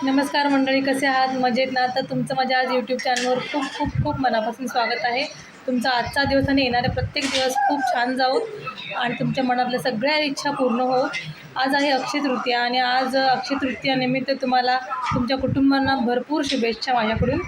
नमस्कार मंडळी, कसे आहात? मजेत ना? तर तुमचं माझ्या आज यूट्यूब चॅनलवर खूप खूप खूप मनापासून स्वागत आहे. तुमचा आजचा दिवस आणि येणारे प्रत्येक दिवस खूप छान जावो आणि तुमच्या मनातल्या सगळ्या इच्छा पूर्ण हो. आज आहे अक्षय तृतीया आणि आज अक्षय तृतीयानिमित्त तुम्हाला तुमच्या कुटुंबांना भरपूर शुभेच्छा माझ्याकडून.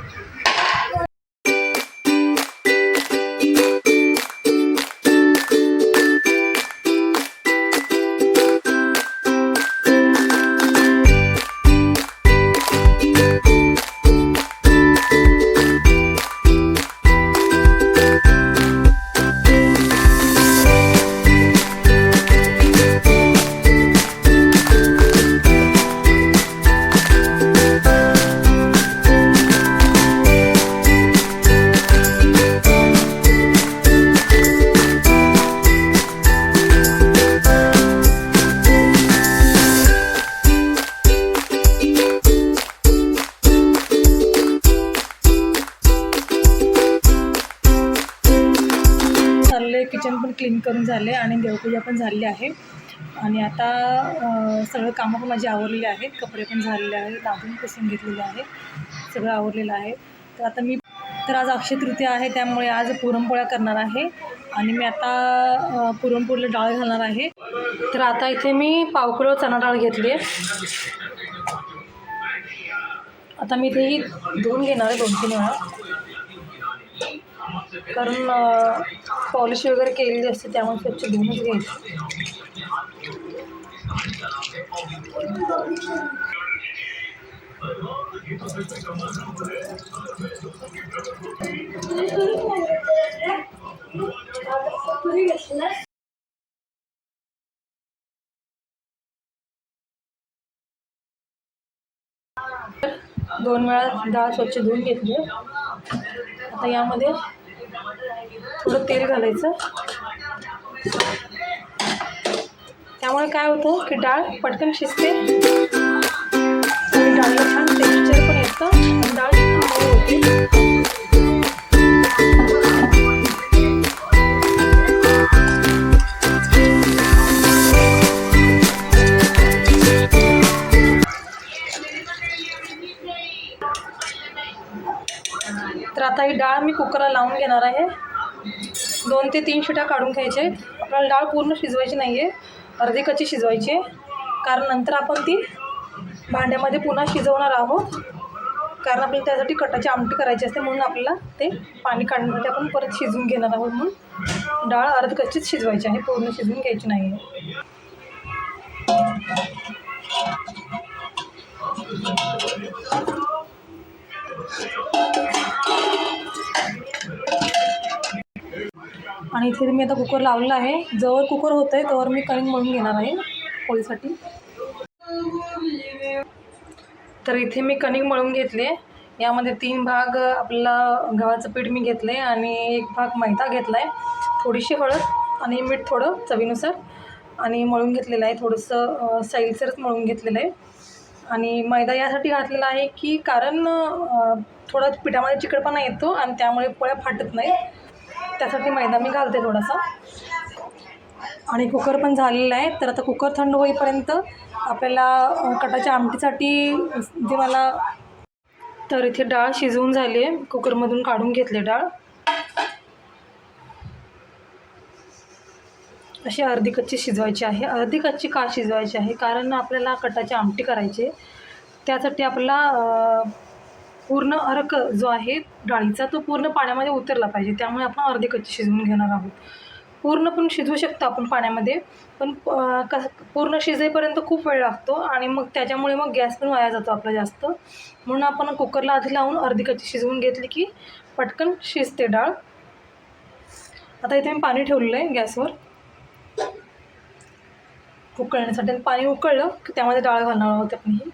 किचन पण क्लीन करून झाले आणि देवपूजा पण झालेली आहे आणि आता सगळं कामं पण माझी आवरलेली आहेत. कपडे पण झालेले आहेत, दाबून पुसून घेतलेले आहे, सगळं आवरलेलं आहे. तर आज अक्षय तृतीया आहे, त्यामुळे आज पुरणपोळ्या करणार आहे आणि मी आता पुरणपोळीला डाळ घालणार आहे. तर आता इथे मी पाव किलो चणा डाळ घेतली आहे. आता मी इथेही धुवून घेणार आहे 2-3 वेळा, कारण पॉलिश वगैरे केलेली असते, त्यामुळे स्वच्छ धुवूनच घ्यायची. दोन वेळा डाळ स्वच्छ धुवून घेतली. आता यामध्ये थोडं तेल घालायचं, त्यामुळे काय होतं की डाळ पटकन शिजते आणि डाळीला छान टेक्स्चर पण येतं आणि डाळ मऊ होते. तर आता ही डाळ मी कुकरला लावून घेणार आहे. 2 ते 3 शिट्या काढून घ्यायचे. आपल्याला डाळ पूर्ण शिजवायची नाही आहे, अर्धी कच्ची शिजवायची आहे, कारण नंतर आपण ती भांड्यामध्ये पुन्हा शिजवणार आहोत, कारण आपल्याला त्यासाठी कटाची आमटी करायची असते, म्हणून आपल्याला ते पाणी काढण्यासाठी आपण परत शिजवून घेणार आहोत. म्हणून डाळ अर्धी कच्चीच शिजवायची आहे, पूर्ण शिजवून घ्यायची नाही आहे. आणि इथे मी आता कुकर लावलेला आहे. जवळ कुकर होतं आहे तोवर मी कणिक मळून घेणार आहे पोळीसाठी. तर इथे मी कणिक मळून घेतले. यामध्ये 3 भाग आपल्याला गव्हाचं पीठ मी घेतलं आहे आणि 1 भाग मैदा घेतला आहे, थोडीशी हळद आणि मीठ थोडं चवीनुसार आणि मळून घेतलेलं आहे. थोडंसं सैलसरच मळून घेतलेलं आहे. आणि मैदा यासाठी घातलेला आहे की कारण थोडं पिठामध्ये चिकटपणा येतो आणि त्यामुळे पोळ्या फाटत नाही, त्यासाठी मैदा मी घालते थोडासा. आणि कुकर पण झालेला आहे. तर आता कुकर थंड होईपर्यंत आपल्याला कटाच्या आमटीसाठी जे मला, तर इथे डाळ शिजवून झाली आहे, कुकरमधून काढून घेतले डाळ. अशी अर्धी कच्ची शिजवायची आहे. अर्धी कच्ची का शिजवायची आहे, कारण आपल्याला कटाची आमटी करायची आहे, त्यासाठी आपल्याला पूर्ण अर्क जो आहे डाळीचा तो पूर्ण पाण्यामध्ये उतरला पाहिजे, त्यामुळे आपण अर्धी कच्ची शिजवून घेणार आहोत. पूर्ण पण शिजवू शकतो आपण पाण्यामध्ये, पण पूर्ण शिजेपर्यंत खूप वेळ लागतो आणि मग त्याच्यामुळे मग गॅस पण वाया जातो आपला जास्त, म्हणून आपण कुकरला आधी लावून अर्धी कच्ची शिजवून घेतली की पटकन शिजते डाळ. आता इथे मी पाणी ठेवलेलं आहे गॅसवर उकळण्यासाठी. पाणी उकळलं की त्यामध्ये डाळ घालणार आहोत आपण ही.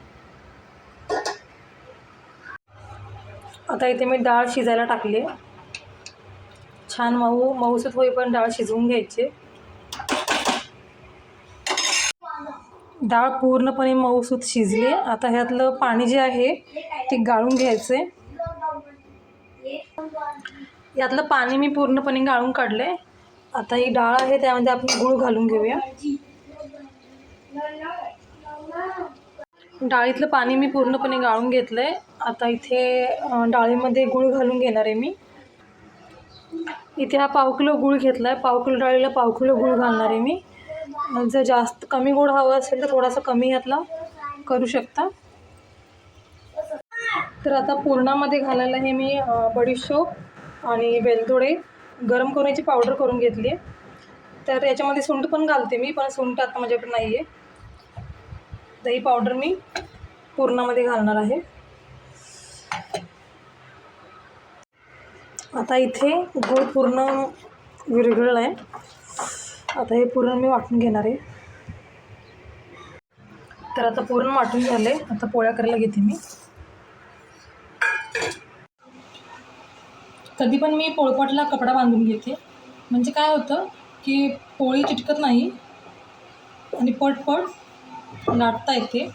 आता इथे मी डाळ शिजायला टाकली आहे. छान मऊसूत होईपर्यंत डाळ शिजवून घ्यायची. डाळ पूर्णपणे मऊसूत शिजली. आता ह्यातलं पाणी जे आहे ते गाळून घ्यायचं आहे. यातलं पाणी मी पूर्णपणे गाळून काढलं आहे. आता ही डाळ आहे त्यामध्ये आपण गूळ घालून घेऊया. डाळीतलं पाणी मी पूर्णपणे गाळून घेतलं आहे. आता इथे डाळीमध्ये गूळ घालून घेणार आहे मी. इथे हा पाव किलो गूळ घेतला आहे. पाव किलो डाळीला पाव किलो गूळ घालणार आहे मी. जर जास्त कमी गोड हवं असेल तर थोडासा कमी यातला करू शकता. तर आता पुरणामध्ये घालायला हे मी बडीशोप आणि वेलदोडे गरम करण्याची पावडर करून घेतली आहे. तर याच्यामध्ये सुंठ पण घालते मी, पण सुंठ आता माझ्याकडे नाही आहे. दही पावडर मी पुरणामध्ये घालणार आहे. आता इथे गूळ पूर्ण विरघळला आहे. आता हे पुरण मी वाटून घेणार आहे. तर आता पुरण वाटून झाले. आता पोळ्या करायला घेते मी. कधी पण मी पोळपाटला कपडा बांधून घेते, म्हणजे काय होतं की पोळी चिटकत नाही आणि पटपट लाटता येते.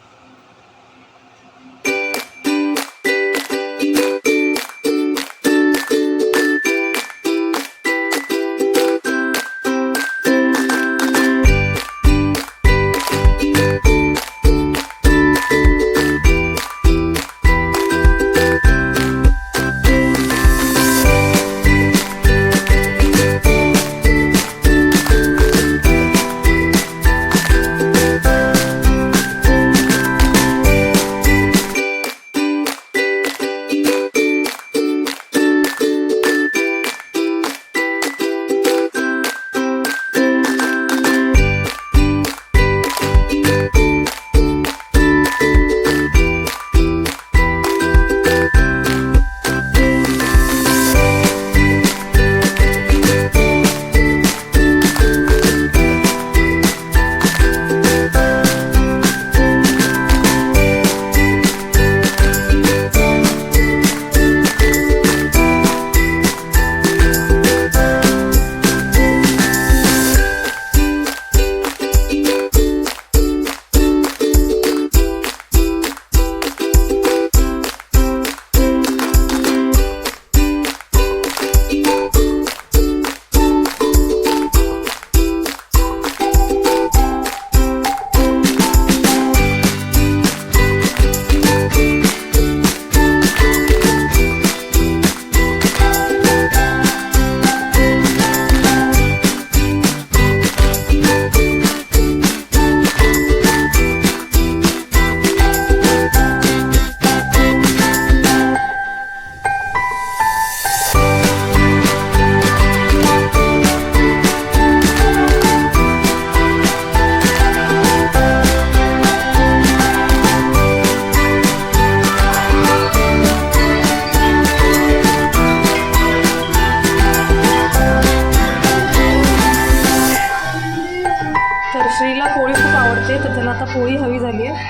श्रीला पोळी खूप आवडते, तर त्याला आता पोळी हवी झाली आहे.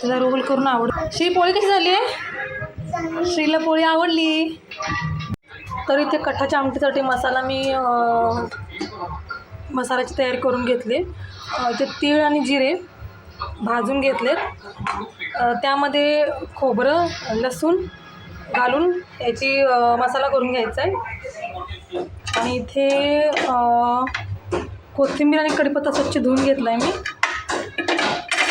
त्याला रोल करून आवडते. श्री पोळी कशी झाली आहे? श्रीला पोळी आवडली. तर इथे कट्टाच्या आमटीसाठी मसाला मी मसाल्याची तयारी करून घेतली. ते तीळ आणि जिरे भाजून घेतलेत. त्यामध्ये खोबरं लसूण घालून याची मसाला करून घ्यायचा आहे. आणि इथे कोथिंबीर आणि कढीपत्ता स्वच्छ धुवून घेतला आहे मी.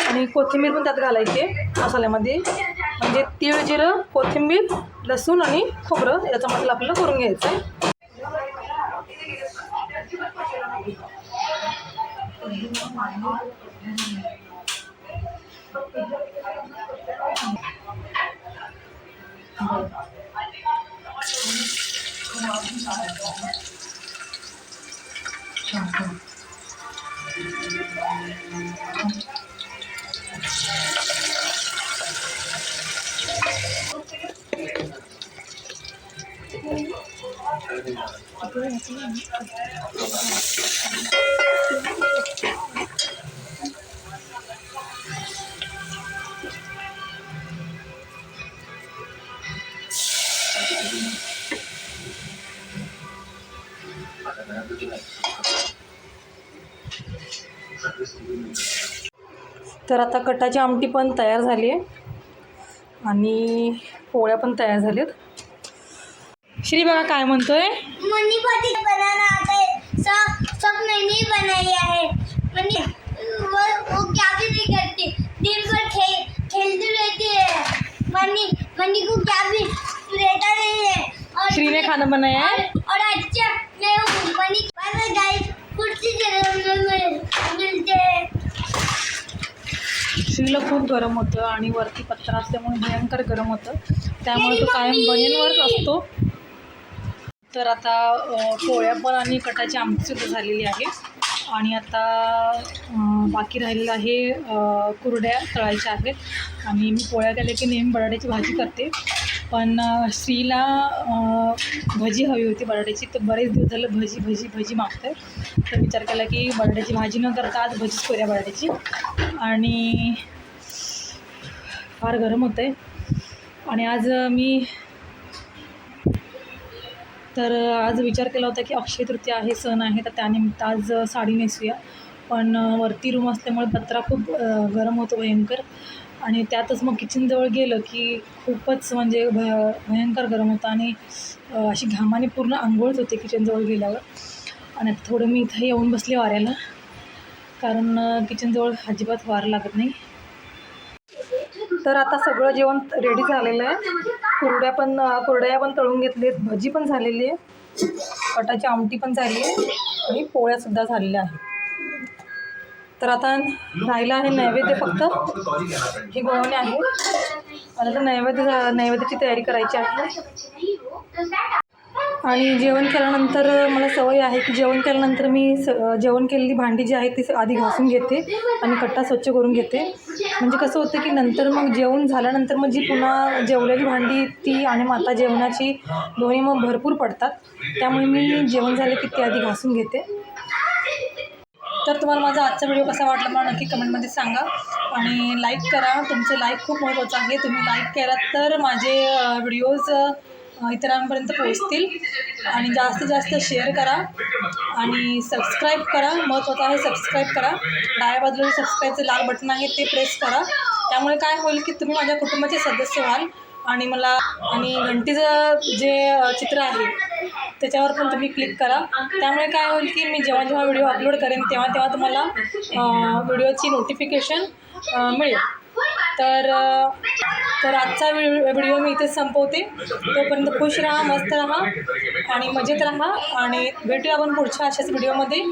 आणि कोथिंबीर पण त्यात घालायची आहे मसाल्यामध्ये. म्हणजे तीळ जिरं कोथिंबीर लसूण आणि खोबरं याचा मसाला आपल्याला करून घ्यायचा आहे. तर आता कटाची आमटी पण तयार झाली आहे आणि पोळ्या पण तयार झाल्यात. श्री बघा काय म्हणतोय. मनी भाजी बनाना आता है, सब मैंने बनाई है. मनी वो क्या भी नहीं करती, दिन भर खेलती रहती है। मनी को क्या भी रहता नहीं है। और श्री ने खाना बनाया है। और अच्छा मैं हूँ मनी। बाय बाय गाइस, कुर्सी मिलते हैं। श्रीला खूप गरम होतं आणि वरती पत्रा असल्यामुळे भयंकर गरम होतं, त्यामुळे तो कायम बनियनवरच असतो. तर आता पोळ्या पण आणि कटाची आमटीसुद्धा झालेली आहे आणि आता बाकी राहिलेलं आहे कुरड्या तळायच्या आहेत आणि मी पोळ्या केल्या की नेहमी बटाट्याची भाजी करते, पण श्रीला भजी हवी होती बटाट्याची, तर बरेच दिवस झालं भजी मागते. तर विचार केला की बटाट्याची भाजी न करता आज भजीच करूया बटाट्याची. आणि फार गरम होतं आहे आणि आज विचार केला होता की अक्षय तृतीया आहे, सण आहे, तर त्यानिमित्त आज साडी नेसूया, पण वरती रूम असल्यामुळे पत्रा खूप गरम होतो भयंकर आणि त्यातच मग किचनजवळ गेलं की खूपच म्हणजे भयंकर गरम होतं आणि अशी घामाने पूर्ण आंघोळच होते किचनजवळ गेल्यावर. आणि आता थोडं मी इथं येऊन बसले वाऱ्याला, कारण किचनजवळ अजिबात वारं लागत नाही. तर आता सगळं जेवण रेडी झालेलं आहे. कुरड्या पण तळून घेतलेत, भजी पण झालेली आहे, कटाची आमटी पण झाली आहे आणि पोळ्यासुद्धा झालेल्या आहेत. तर आता राहिलं आहे नैवेद्य, फक्त ही गोवणे आहे आणि आता नैवेद्याची तयारी करायची आहे. आणि जेवण केल्यानंतर मला सवय आहे की जेवण केल्यानंतर मी जेवण केलेली भांडी जी आहेत ती आधी घासून घेते आणि कट्टा स्वच्छ करून घेते. म्हणजे कसं होतं की नंतर मग जेवण झाल्यानंतर मग जी पुन्हा जेवलेली भांडी ती आणि माता जेवणाची दोन्ही मग भरपूर पडतात, त्यामुळे मी जेवण झालं की ते आधी घासून घेते. तर तुम्हाला माझा आजचा व्हिडिओ कसा वाटला मला नक्की कमेंटमध्ये सांगा आणि लाईक करा. तुमचं लाईक खूप महत्त्वाचं आहे. तुम्ही लाईक केलात तर माझे व्हिडिओज इतरांपर्यंत पोहोचतील आणि जास्तीत जास्त शेअर करा आणि सबस्क्राईब करा. महत्त्वाचं आहे सबस्क्राईब करा. डाव्या बाजूला सबस्क्राईबचं लाल बटन आहे ते प्रेस करा. त्यामुळे काय होईल की तुम्ही माझ्या कुटुंबाचे सदस्य व्हाल आणि घंटीचं जे चित्र आहे त्याच्यावर पण तुम्ही क्लिक करा. त्यामुळे काय होईल की मी जेव्हा व्हिडिओ अपलोड करेन तेव्हा तुम्हाला व्हिडिओची नोटिफिकेशन मिळेल. तर आजचा व्हिडिओ मी इथेच संपवते. तोपर्यंत खुश राहा, मस्त राहा आणि मजेत राहा आणि भेटूया आपण पुढच्या अशाच व्हिडिओमध्ये.